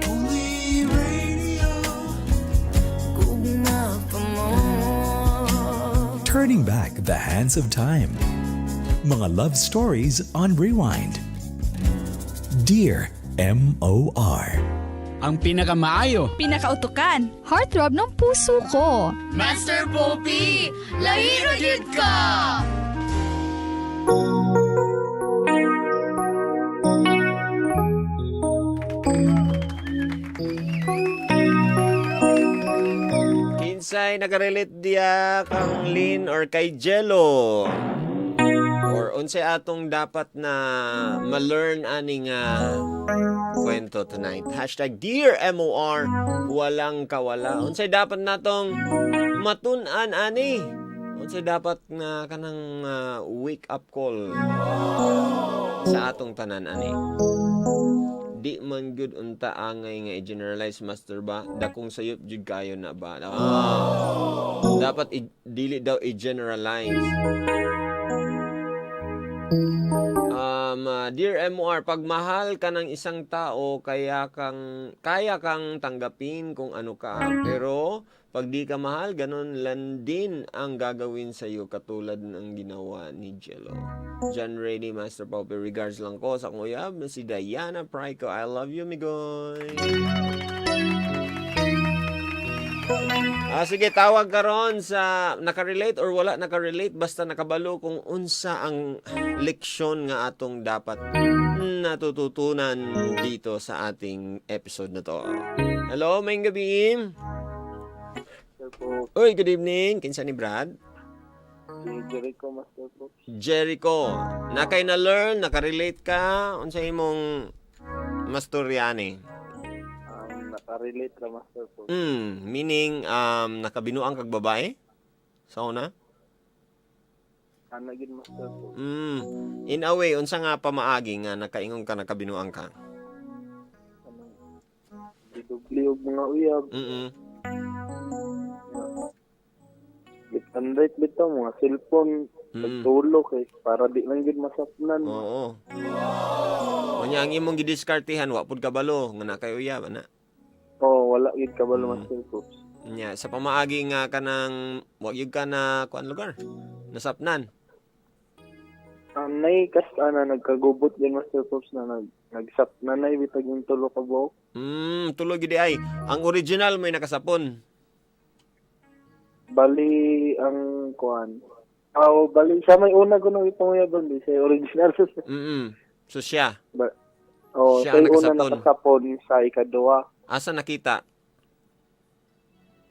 Only radio. Turning back the hands of time. Mga love stories on rewind. Dear M.O.R. Ang pinakamaayo. Pinakautukan. Heartthrob ng puso ko. Master Popi, lahiro gyud ka! Kinsay nakarelate diya kang Lin or kay Jello? Or unsay atong dapat na ma-learn aning kwento tonight. Hashtag Dear MOR, walang kawala. Unsay dapat natong matun-an ani? Unsay dapat na kanang wake up call sa atong tanan ani? Di man good unta angay nga i-generalize master ba? Dakong sayop jud kayo na ba? Dapat dili daw i-generalize. Dear MOR, pag mahal ka ng isang tao, kaya kang tanggapin kung ano ka. Pero pag di ka mahal, ganun lang din ang gagawin sa iyo, katulad ng ginawa ni Jello. John Ready, Master Popi, regards lang ko sa kuyab na si Diana Prico. I love you, migoy. Sige, tawag ka ron sa nakarelate or wala nakarelate, basta nakabalo kung unsa ang leksyon nga atong dapat natututunan dito sa ating episode na to. Hello, may gabi. Uy, good evening. Kinsa ni Brad? Jericho, Master po. Jericho, nakay na learn, nakarelate ka, unsa imong masturyani? Nakarelate ka, Master po. Meaning, nakabinuang kag babae? Sa una? Anagin, Master po. In a way, unsa nga pamaagi nga nakaingon ka nakabinuang ka? Didubli og mga uyab. Bitandreit bitaw mga cellphone. Nagtulog para di lang gid masapnan. Oo. Unya ang imong gidiskartihan, wa pud kabalo nga nakay uyab ana. Wala gid kabalo, Master po. Nya sa pamaagi nga kanang wa gyud ka na kuan lugar. Nasapnan. Nay kas ana nagkagubot din, Master Pops, na nagsap na nay bitag yung tulo ka buhok. Tulo gid ay. Ang original may nakasapon. Bali ang kuan. Bali siya may una ko nang ipanguyabon di siya original. So siya. Siya ang nakasapon sa ikaduha. Asa nakita?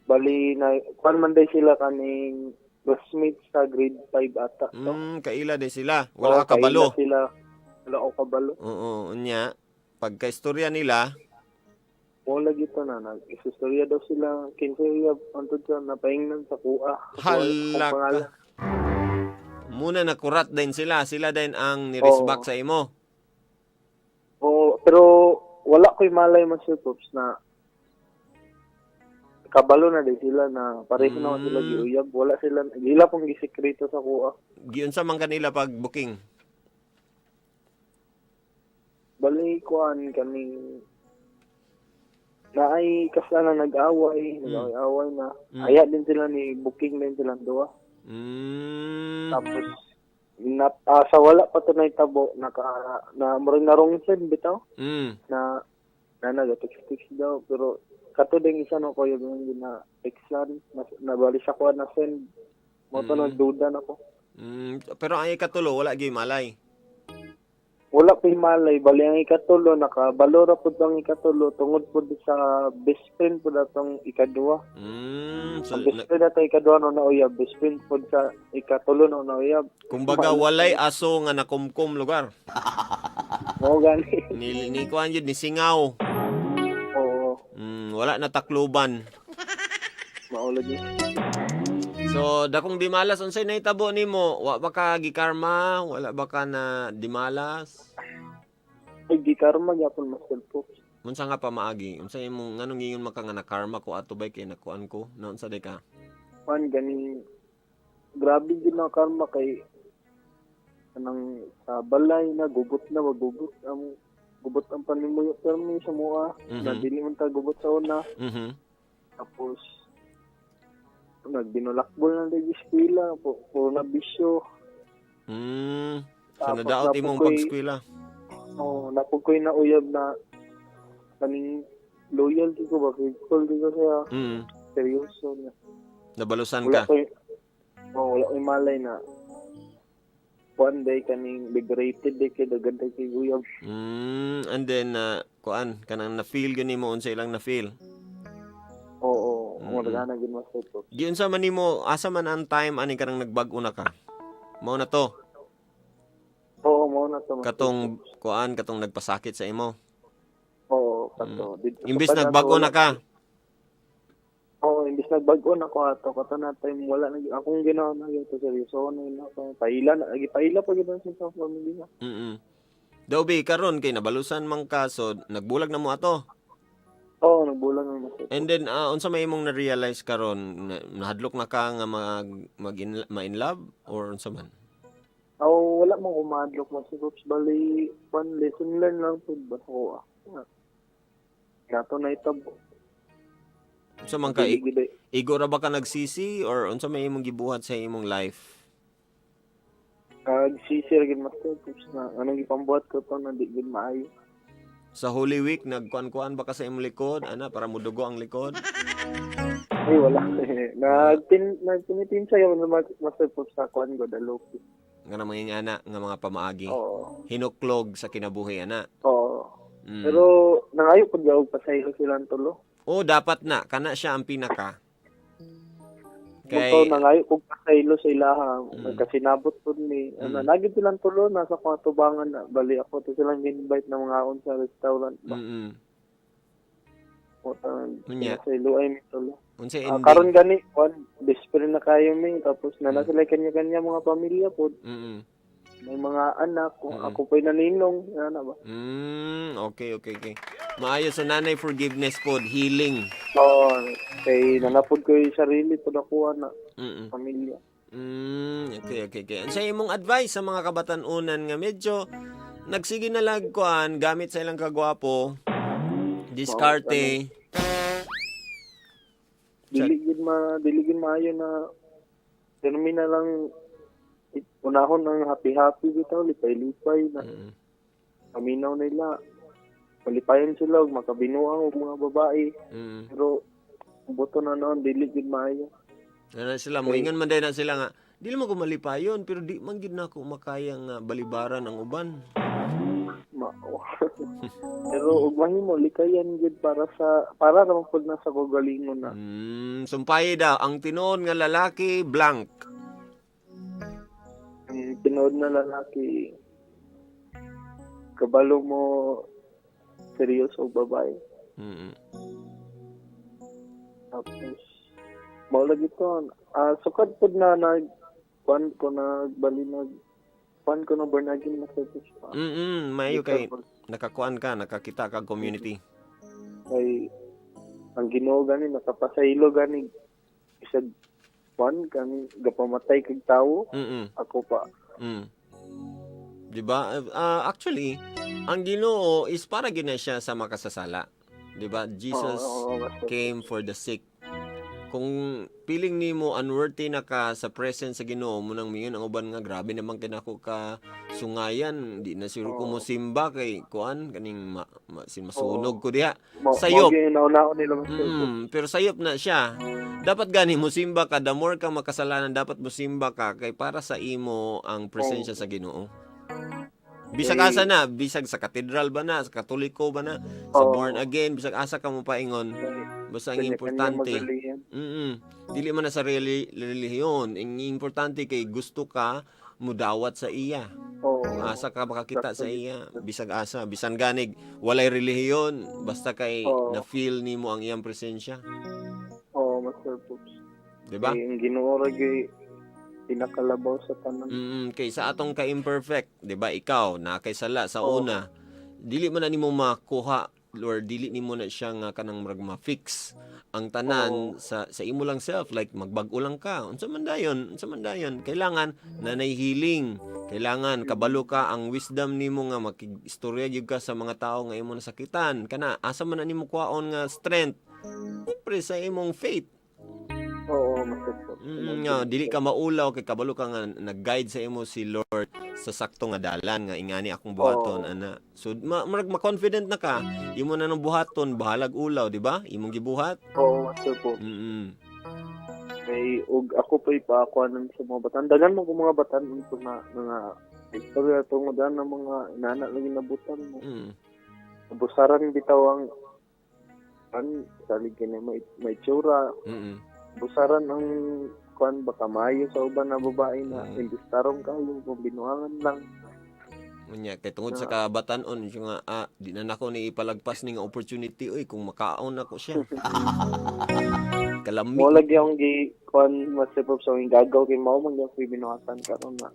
Bali na kuan man day sila kaning classmates sa grade 5 ata. Kaila din sila. Wala ka kabalo. Wala ko kabalo. Oo, unya. Pagka-istorya nila, wala gito na. Nag-istorya daw sila. Kinsaya, antod siya, napaingnan sa kuha. Halaka. Muna nakurat din sila. Sila din ang nirisbak sa imo. Pero wala ko'y malay, Master Pops, na kabalo na din sila na pareho na sila giuyab. Wala sila, gila pong gisekreto sa kuha. Giunsa man kanila pag booking? Bali kuan kaning naay kasana nag-away na. Aya din sila ni booking din sila duha. Tapos sa wala pa to na itabo na maring narong send bitaw. Na nag-text daw pero kato ding isa no ko yung na textan na bali siya ko na send mo to nagduda na ko. Pero ang ikatulo wala gyud malay. Wala pa malay, bali ang ikatulo, nakabalora po ang ikatulo, tungod po sa best friend po datong ikaduha. So, ang best friend datong ikaduha no nauyab, best friend po sa ikatulo no nauyab. Kumbaga, walay aso nga nakumkum lugar. Oo, gani. Ni kuan yun, ni singaw. Oo. Wala na takluban. Maulad yun. So, dakong dimalas, unsay nahitabo nimo? Wa ba ka gikarma? Wala ba ka na dimalas? Ay, gikarma gyapon Master Pops. Unsa nga pa maagi? Unsa imong nganong ingon maka nga nakarma ko ato bay kay nakuan ko? Naon sa day ka? Man gani grabe din na karma kay kanang sa balay na gubot na magubot ang gubot ang panimuyo permi sa mua na dili man ta gubot sa una. Tapos nagbinulakbol na digi eskwela puro na bisyo. So nadaot imong pag-eskwela. Napukoy na uyab na kaning loyalty ko ba faithful ko siya. Seryoso na. Nabalusan ka. Wala ko'y malay na one day kaning liberated day kay daghan tay kay uyab. And then kuan kanang na-feel gani mo unsa ilang na-feel? Oo, magana gid mas ito. Giun sa man nimo asa man ang time ani kanang nagbag-o na ka? Mao na to. Oo, mao na to. Katong kuan katong nagpasakit sa imo. Oo, kato. Imbis nagbag-o na ka. Oo, imbis nagbag-o na ko ato kato na time wala na akong ginawa na gyud seryoso na ako. Paila pa gyud sa pamilya. Dobi karon kay nabalusan man ka so nagbulag na mo ato. Oo, nagbulag na mas. And then unsa may imong na-realize karon nahadlok na ka nga ma-in love or unsa man? Wala mo kumadlok mas groups bali one lesson learn lang pud ba ko. Nato na itabo. Unsa man ka igo ra ba ka nagsisi or unsa may imong gibuhat sa imong life? Sisir gid mas tips na anong ipambuhat ko to na di gid maayo. Sa Holy Week nagkuan-kuan ba ka sa imong likod ana para mudugo ang likod? Ay wala. Nagpinitin sayo na mas tips sa kuan go daloki. Nga na mga ana nga mga pamaagi. Oo. Hinuklog sa kinabuhi ana. Oo. Pero nangayo pud gaw pasaylo silang tulo. Dapat na kana siya ang pinaka. Kay nangayo kog pasaylo sa ilaha kasi nabot pud ni nagid silang tulo nasa kwatubangan na bali ako to silang invite na mga on sa restaurant ba. Unya. Sa ilo ay mitulo. Unsa ending? Karon gani one best na kayo mi tapos na sila kanya-kanya mga pamilya pod. May mga anak kung ako pa'y naninong ana ba. Okay. Maayo sa nanay forgiveness pod, healing. Oo, kay nanapod ko yung sarili pod ako na pamilya. Okay. Sa imong advice sa mga kabatan-unan nga medyo nagsige na lagkuan gamit sa ilang kagwapo, diskarte. Diligid maayo na termina lang unahon ang happy bitaw lipay-lipay na paminaw nila malipayon sila ug makabinuang og mga babae pero buto na noon diligid maayo na sila moingon man na sila nga dili mo ko malipayon pero di man gid nako makayang balibaran ang uban. Pero ug mahimo likayan gid para naman pud na sa kagalingon na. Sumpay daw ang tinuod nga lalaki blank. Ang tinuod na lalaki kabalo mo seryoso babae. Tapos maulag ito sukad pud na nagkuan ko na bali pan ko na Bernardin na service pa. Mayo kay nakakuan ka, nakakita ka community. Kay ang Ginoo gani nakapasaylo gani isad pan kani gapamatay kag tawo. Ako pa. Diba? Actually, ang Ginoo is para gina siya sa makasasala. Diba? Jesus came for the sick. Kung piling nimo unworthy na ka sa presence sa Ginoo mo nang mingon ang uban nga grabe naman kinako ka sungayan di na siguro ko mo simba kay kuan kaning masunog ko diha sayop pero sayop na siya dapat gani mo simba ka the more ka makasalanan dapat mo simba ka kay para sa imo ang presensya sa Ginoo. Bisag asa na, bisag sa katedral ba na, sa katoliko ba na, sa born again, bisag asa ka mo paingon. Basta ang importante. Dili man na sa relihiyon. Ang importante kay gusto ka mudawat sa iya. Asa ka makakita sa iya, bisag asa, bisan ganig walay relihiyon, basta kay na-feel nimo ang iyang presensya. Master Pops. Diba? Ang Ginoo ra gyud pinakalabaw sa tanan. Kay sa atong ka-imperfect, 'di ba? Ikaw na kay sala sa una. Dili man na nimo makuha or dili nimo na siya nga kanang murag ma-fix ang tanan sa imo lang self, like magbag-o lang ka. Unsa man dayon? Kailangan nanay healing. Kailangan kabalo ka ang wisdom nimo nga makistorya gyud ka sa mga tao nga imo nasakitan. Kana asa man na nimo kuhaon nga strength? Siyempre sa imong faith. Oo, Master Pops. Nga, dili ka maulaw kay kabalo ka nga nag-guide sa imo si Lord sa sakto nga dalan nga ingani akong buhaton ana. So ma-confident na ka, imo na nang buhaton bahalag ulaw, di ba? Imong gibuhat. Oo, Master Pops. Mm. Og ako pa ipakuanan sa mga batan. Dagan mo ko mga batan ito na mga istorya tungod na mga inana lagi nabutan mo. Busaran bitawang salig kini may tsura. Busaran ang kuan baka maayo sa uban na babae na imbis tarong kayo kung binuangan lang. Unya kay tungod sa kabatan-on yung nga di na nako ni ipalagpas ni nga opportunity oy kung makaon ako siya. Kalami. Mo lagi ang gi kuan Master Pops sa gagaw kay mao man gyud binuhasan karon na.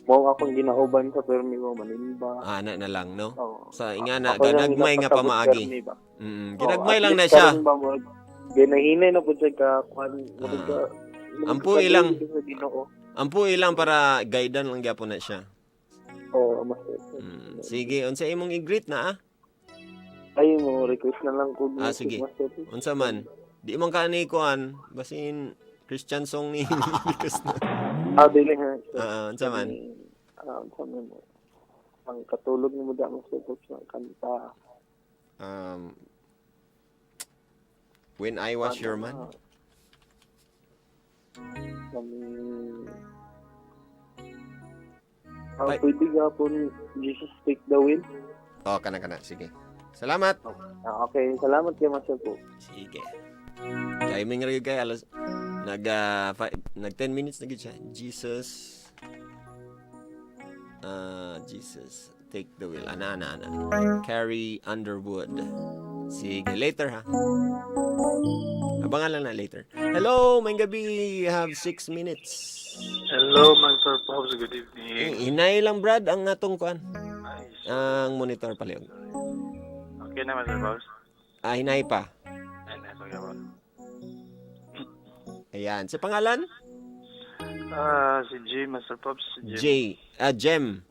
Mao akong ginauban sa permi mo manimba. Ana na lang no. Sa Ako ingana lang ganagmay nga napasabot pamaagi. permi ba? Ginagmay lang na at least siya. karon ba mo ginahinay na pud siya ka kuan Ampo ilang para guidean lang gyapon na siya. Oo, Master. Sige, unsa imong i-greet na Ay mo request na lang ko. sige. Unsa man? Di man ka ni kuan basin Christian song ni request na. Dili ha. Unsa man? Unsa man mo? Ang katulog mo da Master Pops ng kanta. When I Was Your Man. Pwede ka po Jesus Take the Wheel. Kana. Sige. Salamat. Okay, salamat kay Master po. Sige. Timing rin kay alas nag 10 minutes na gid siya. Jesus take the wheel. Ana. Carrie Underwood. Sige, later ha. Abangan lang na later. Hello, may gabi. You have 6 minutes. Hello, Master Pops. Good evening. Hinay lang, Brad, ang atong kuan. Nice. Ang monitor pala yun. Okay na, Master Pops. Hinay pa. Ay, nice. Okay po. Ayan. Sa pangalan? Si J, Master Pops. Si J. Jem.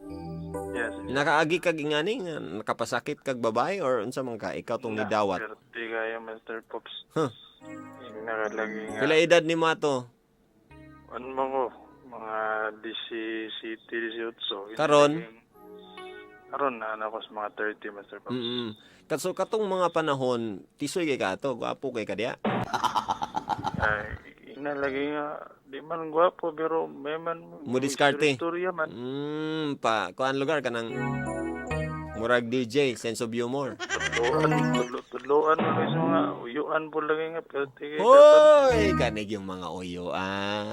Yes. Nakaagi kag ingani nga nakapasakit kag babae or unsa man ka ikaw tong nidawat? Swerte kayo, Master Pops. Huh. Nakalagi nga. Pila edad ni mo ato? Ano mo ko? Mga 18. Karon? Karon na ako sa mga 30, Master Pops. So katong mga panahon, tisoy kay ka to, gwapo kay ka diya. Ay, inalagi nga. Di man gwapo, pero may man. Mo diskarte. Istorya man. Kuan lugar ka ng murag DJ, sense of humor. Tudloan mo lang sa mga uyuan po lagi nga. Hoy! Kanig yung mga uyuan.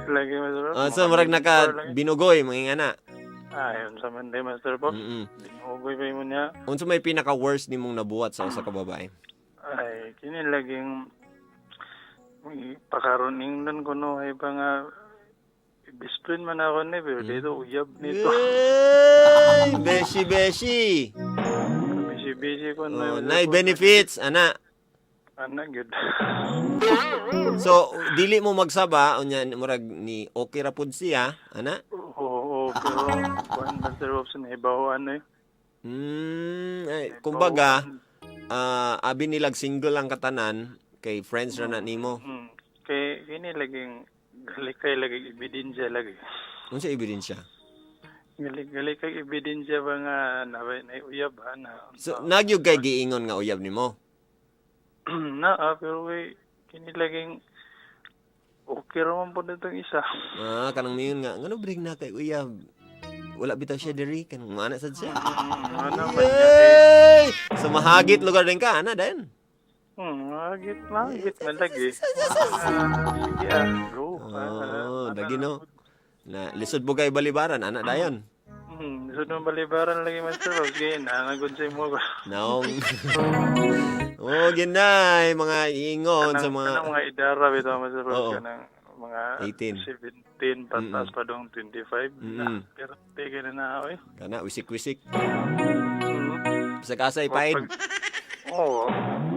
Lagi, Master Pops. So murag naka binugoy, mga ingana. Yun sa Monday, Master Pops. Binugoy pa mo niya. Unsa may pinaka-worst nimong nabuhat sa usa ka babae? Ay, kini laging pakaroning nun ko no, ay pa nga best friend man ako ni, pero dito uyab nito. Hey! Beshi! Busy ko na. Nay benefits, ana. Ana, good. So, dili mo magsaba, unya murag ni okay ra pud siya, ana? Oo, pero kuhan Master Pops na ibawan Kumbaga, abi nilag single ang katanan, kay friends ra na nimo. Kay kini laging galikay lagi ebidensya lagi. Unsa ebidensya? Galikay ebidensya ba nga uyab ana. So nagyug kay giingon nga uyab nimo. Pero kini laging okay ra man po nitong isa. Kanang miyon nga ngano bring na kay uyab. Wala bitaw siya diri kanang ana sad siya. Ano man Yay! So mahagit lugar din ka ana den. Mahagit man lagi. Sige bro. Lagi no. Na lisod bugay balibaran ana dayon. Lisod mo balibaran lagi Master Pops kay nangagod sa mo ko. Naong. Ginay mga ingon sa mga idara bitaw Master Pops kanang mga 18. 17 patas pa dong 25 na. Pero tigil na ako Kana wisik-wisik. Sa kasay paid. Oo.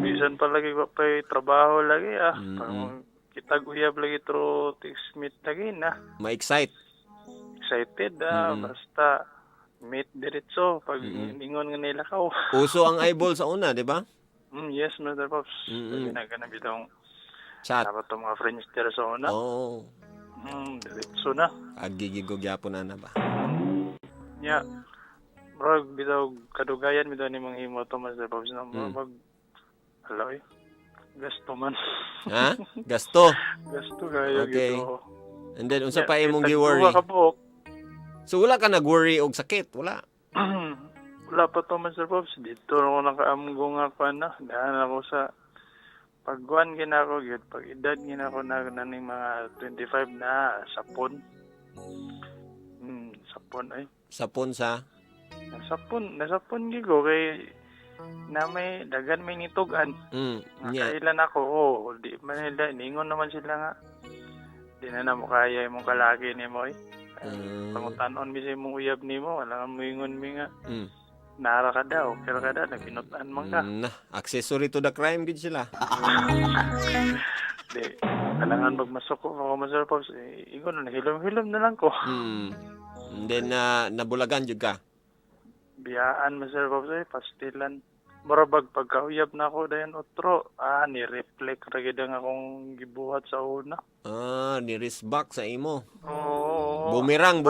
bisan pa lagi ko pa trabaho lagi Parang kitag uyab lagi tro meet lagi na. Ma-excite. Excited basta meet diretso pag ingon nga nila ka. Uso ang eyeball sa una, di ba? Yes, Mr. Pops. Ginagana bitong Chat. dapat tong mga friends dira sa una. Oo. Diretso na. Agigigog yapon na ba? Nya. Bro, bitaw kadugayan bitaw ni mga himo to Mr. Pops na mag Aloy. Gasto man. Ha? Gasto. Gasto kayo Okay. gito. And then, unsa pa imong Tag-duha gi-worry? ka po. So, wala ka nag-worry og sakit? Wala. Wala pa to Mr. Pops. Dito ako nakaamgo nga pa na. Dahan ako sa pagguan gina ko gyud. Pag edad gina ko na naning mga 25 na sapon. Sapon ay. Sapon sa? Nasapon gigo kay na may dagan may nitugan. Yeah. Kailan ako, di man nila, ningon naman sila nga. Di na mo kaya imong kalaki ni mo Pangutanon mi sa imong uyab ni mo, wala mo ingon mi nga. Nara ka daw, pero ka daw, napinutan man ka. Accessory to the crime gid sila. Di, kailangan magmasok ko ako Mr. Pops. Ingon na, hilom-hilom na lang ko. And then, nabulagan jud ka? Biyaan Mr. Pops pastilan. Marabag pagkauyab na ako dayon otro. Ni-reflect ra gid ang akong gibuhat sa una. Ni-risback sa imo. Oo. Bumirang.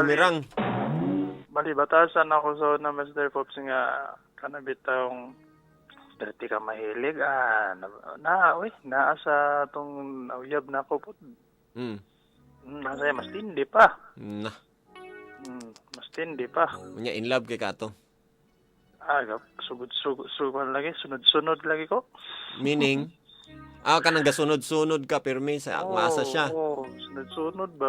Bali, batasan ako sa una Mr. Pops nga kanabitang dati ka mahilig. Naa sa tong nauyab na ako po. Masaya, mas tindi pa. Mas tindi pa. Unya, in love kay kato. Sugod lagi, sunod-sunod lagi ko. Meaning, kanang gasunod-sunod ka, pirmi sa masa siya. Oo, sunod-sunod ba,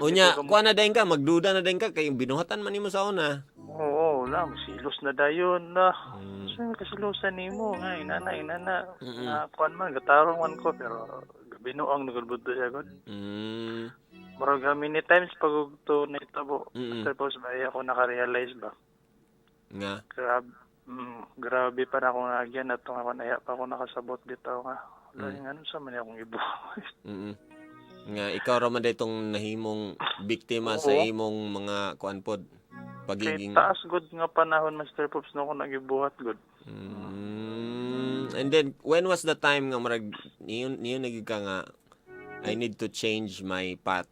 Unya, kuha na dahin ka, magduda na dahin ka, kay binuhatan man nimo sa una. Oo, silos na dayon na. Saan kasilusan nimo nga, inana. Kuan man, gatarong man ko, pero binuang nagulbud siya god. Marag many times pag ugto na itabo. Tapos ba ako naka-realize ba? Nga. Grabe pa na akong nagyan at ako naya pa ako nakasabot bitaw nga. Ano sa man akong gibuhat. Nga, ikaw raman itong nahimong biktima sa imong mga kuanpod. Pagiging... Kay taas good nga panahon, Mr. Pops, na ako nagibuhat good. And then, when was the time nga marag, niyo nagig ka nga, I need to change my path,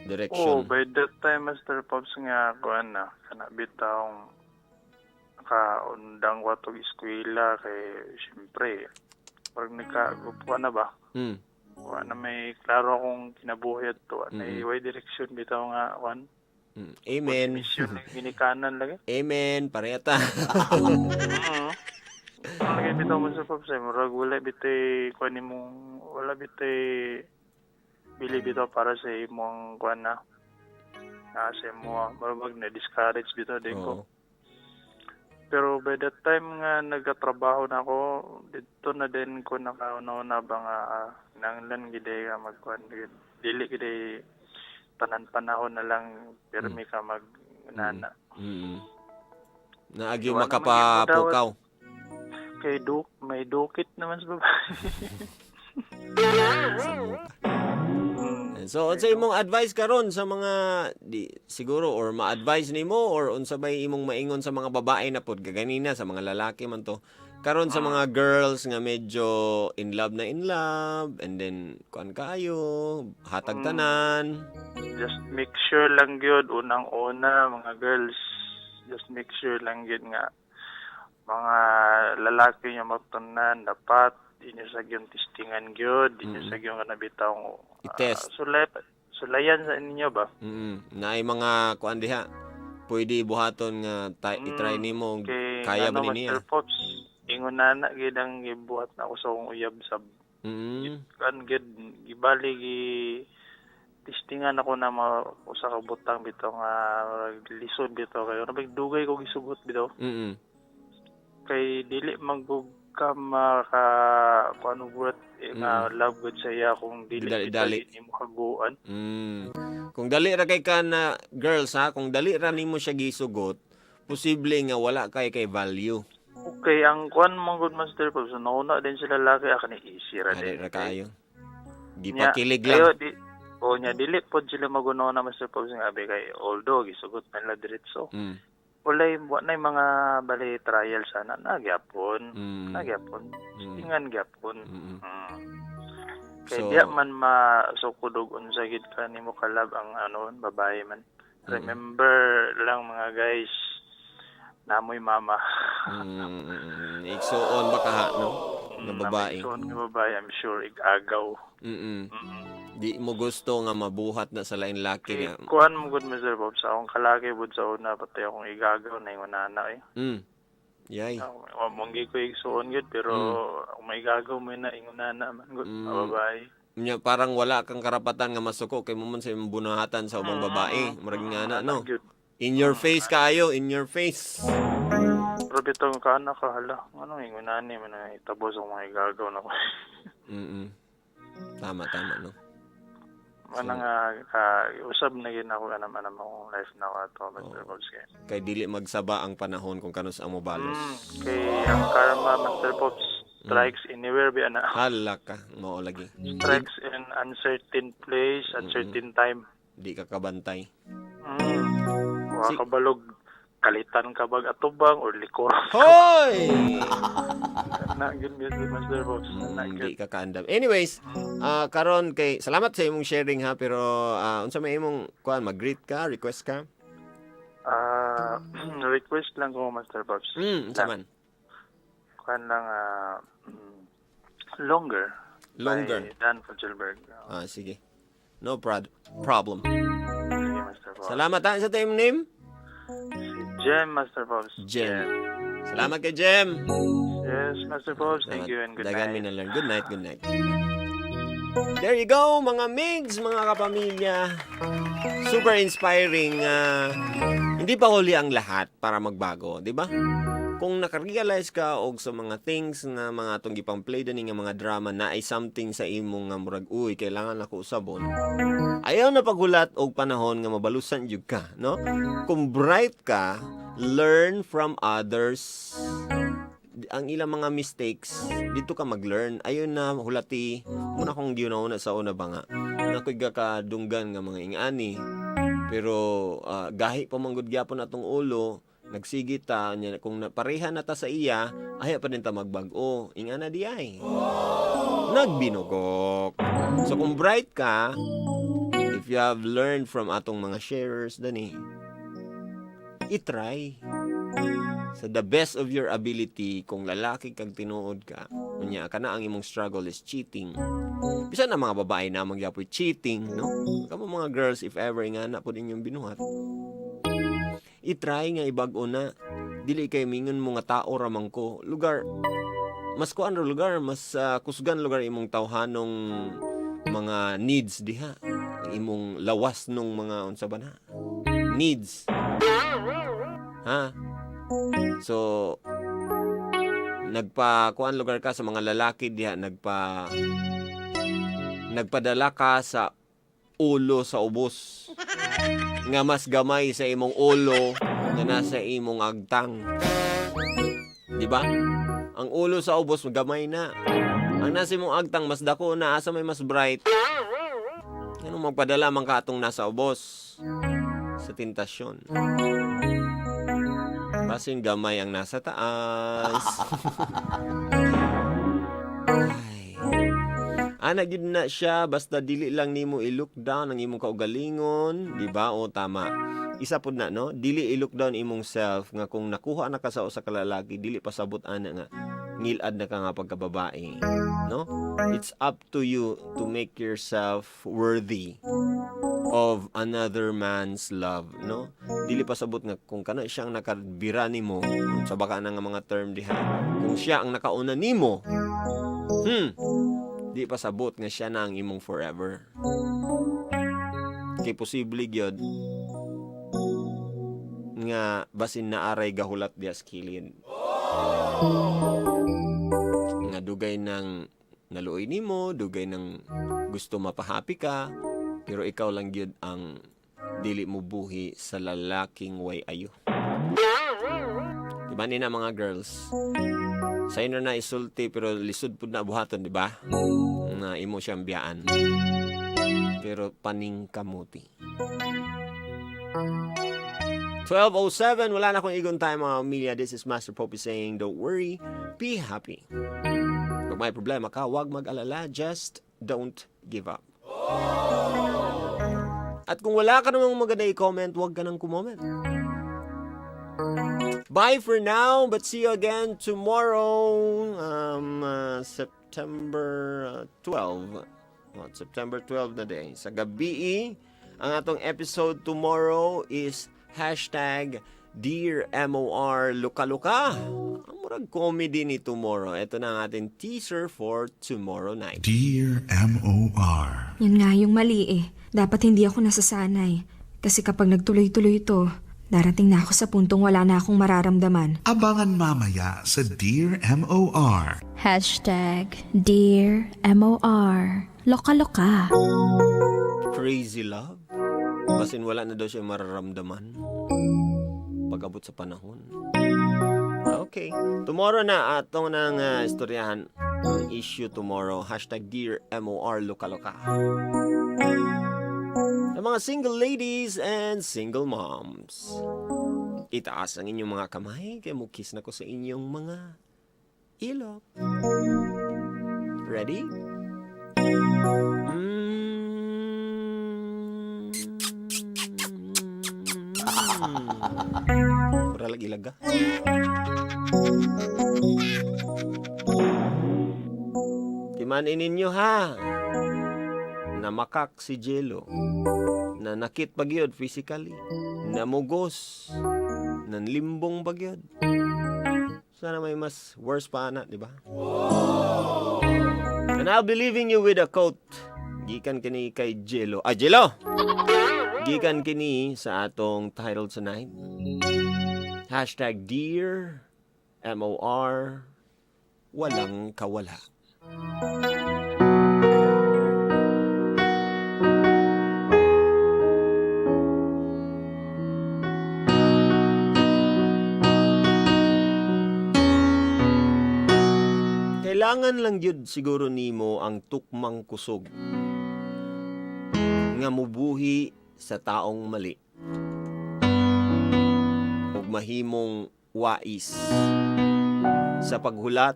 direction? By that time, Mr. Pops, nga kuan na, kanabitang kaundang ko itong eskwela kay siyempre pag nagkagupuan na ba na may klaro akong kinabuhi at to na iway direksyon bitaw nga Amen. Mission ng ginikanan lagi. Amen. Parehata. Lagi bitaw mo sa Pops murag wala bitay kuan imong wala bitay bili bitaw para sa imong kuan na sa mo murag na discourage bitaw din ko. Pero by that time nga nagkatrabaho na ako, dito na din ko nakauna ba nga nanglan gide ka magkuan dili gide tanan panahon na lang permi ka magnana. Naagyo makapapukaw. Kay may dukit naman sa babae. So, unsa imong advice karon sa mga siguro or ma-advise nimo or unsa bay imong maingon sa mga babae na pod ganina sa mga lalaki man to karon sa mga girls nga medyo in love and then kuan kayo hatag tanan. Just make sure lang gyud unang-una mga girls, just make sure lang gyud nga mga lalaki nga magtunan dapat inyo sa gyud testingan gyud, inyo sa gyud kanabitaw i-test. Sulayan sa inyo ba? Naay mga kuan diha. Pwede buhaton nga i-try nimo kaya ba niya? Mr. Pops, ingon na gid ang gibuhat na ako sa akong uyab sab. Kan gid gibali testingan ako na usa ka butang bitaw nga lisod bitaw kayo. Nabigdugay ko gisugot bitaw. Kay dili magug ka maka kuano buhat na love good sa iya kung dili nimo kaguan. Kung dali ra kay ka na girls kung dali ra nimo siya gisugot, posible nga wala kay value. Kay ang kuan mong good master Pops, nauna din sila lalaki akan easy ra Ari din. ra kayo. Nya, Gipakilig ayo, lang. nya dili pod sila magunaw na master Pops nga abi kay although gisugot man la diretso. Mm. Walay mga bali trial sana nagyapon. Mm. Nagyapon. Mm. Ingan gyapon. Mm. Kay So- diya man masukudog unsa gid ka nimo kalab ang babae man. Remember lang mga guys, namoy mama. Igsuon ba kaha, no? Na babae. Namoy nga babae, I'm sure igagaw. Di mo gusto nga mabuhat na sa lain laki Kay nga. kuan mo good Mr. Bob sa akong kalaki bud sa una patay akong igagaw na yung nana eh. Yay. Monggi ko igsuon gud pero kung may gagaw mo na ingon nana man gud babae. Nya parang wala kang karapatan nga masuko kay mo man sa imong bunahatan sa ubang babae. Murag nga na, no? Gud. In your face kayo, in your face. Pero bitong kana ka hala. Ano ingon nani man na itabos ang mga igagaw na ko. Tama, no? Mana nga usab na gid ako naman akong life na ato Mr. Bob kay. Kay dili magsaba ang panahon kung kanus ang mobalos. Kay ang karma Mr. Pops strikes anywhere bi ana. Hala ka, mao lagi. Strikes in uncertain place at certain time. Di ka kabantay. Wa kabalog kalitan ka bag atubang or likor. Hoy! Na gid Mr. Pops. Di ka kaandam. Anyways, karon kay salamat sa imong sharing ha, pero unsa may imong kuan mag-greet ka, request ka? Request lang ko Mr. Pops. Unsa man? Kan lang Longer. Longer. By Dan Fujilberg. Sige. No problem. Sige, Mr. Pops. Salamat ha. Sa imong name? Si Jem, Master Pops. Jem. Salamat kay Jem. Yes, Master Pops. Thank you and good Dagan mi night. na learn. Good night, good night. There you go, mga migs, mga kapamilya. Super inspiring. Hindi pa huli ang lahat para magbago, di ba? Kung nakarealize ka og sa mga things na mga atong gipang-play din nga mga drama na ay something sa imong nga murag uy kailangan ako usabon. Ayaw na paghulat og panahon nga mabalusan jud ka, no? Kung bright ka, learn from others. Ang ilang mga mistakes, dito ka mag-learn. Ayaw na hulati. Muna kong giuna sa una ba nga. Nakoy kadunggan nga mga ingani. Pero gahi pa manggod gyapon atong ulo. Nagsigit ta nya kung pareha na ta sa iya, aya pa din ta magbag-o. Ingana di ay. Nagbinugok. So kung bright ka, if you have learned from atong mga sharers dani, i-try. Sa the best of your ability, kung lalaki kag tinuod ka, unya kana ang imong struggle is cheating. Bisan na mga babae na magyapoy cheating, no? Kamo mga girls, if ever nga na po inyong binuhat, i-try nga ibag-o na. Dili kay mingon mo nga tao ramang ko. Lugar, mas kuan ro lugar, mas kusgan lugar imong tawhanong mga needs diha. Imong lawas nung mga unsa ba na? Needs. Ha? So, nagpa-kuan lugar ka sa mga lalaki diha, nagpadala ka sa ulo sa ubos. Nga mas gamay sa imong ulo nga nasa imong agtang. Di ba? Ang ulo sa ubos gamay na. Ang nasa imong agtang mas dako na, asa may mas bright. Ano magpadala man ka atong nasa ubos sa tentasyon. Basin gamay ang nasa taas. Ay. Anak yun na siya, basta dili lang nimo i-look down ang imong kaugalingon, di ba? O tama. Isa pud na, no? Dili i-look down imong self nga kung nakuha na ka sa usa ka lalaki, dili pasabot ana nga ngilad na ka nga pagkababae, no? It's up to you to make yourself worthy of another man's love, no? Dili pasabot nga kung kana siyang nakabira nimo, sa baka na nga mga term diha. Kung siya ang nakauna nimo, di pasabot nga siya na ang imong forever. Kay posible gyud nga basin na aray gahulat diya skilid. Nga dugay ng naluoy nimo, dugay ng gusto mapahappy ka, pero ikaw lang gyud ang dili mo buhi sa lalaking way ayo. Diba? Bani na mga girls. Sa inyo na isulti pero lisod po na buhaton, di ba? Na imo siyang biyaan. Pero paning kamuti. 12:07, wala na akong igon time mga Amelia. This is Master Popi saying, don't worry, be happy. Pag may problema ka, huwag mag-alala, just don't give up. At kung wala ka namang maganda i-comment, huwag ka nang kumomment. Bye for now, but see you again tomorrow, September 12. September 12 na day. Sa gabi, ang atong episode tomorrow is #Dear MOR Luka-Luka. Ang murag comedy ni tomorrow. Ito na ang ating teaser for tomorrow night. Dear MOR. Yun nga yung mali eh. Dapat hindi ako nasasanay. Kasi kapag nagtuloy-tuloy ito, darating na ako sa puntong wala na akong mararamdaman. Abangan mamaya sa Dear MOR. Dear MOR Loka-loka. Crazy love? Basin wala na daw siya mararamdaman pag-abot sa panahon. Okay. Tomorrow na atong nang istoryahan ang issue tomorrow. #Dear MOR Luka-Luka. Ang mga single ladies and single moms. Itaas ang inyong mga kamay kaya mukis na ko sa inyong mga ilok. Ready? Para lagi laga. Timanin ninyo ha. Namakak si Jello. Na nakit bagyod physically. Namugos. Nanlimbong bagyod. Sana may mas worse pa na, di ba? And I'll be leaving you with a quote. Gikan kini kay Jello. Jello! Gikan kini sa atong title tonight. #Dear MOR Walang Kawala. Kailangan lang yun siguro nimo ang tukmang kusog nga mubuhi sa taong mali ug mahimong wais sa paghulat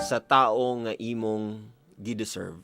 sa taong nga imong gideserve.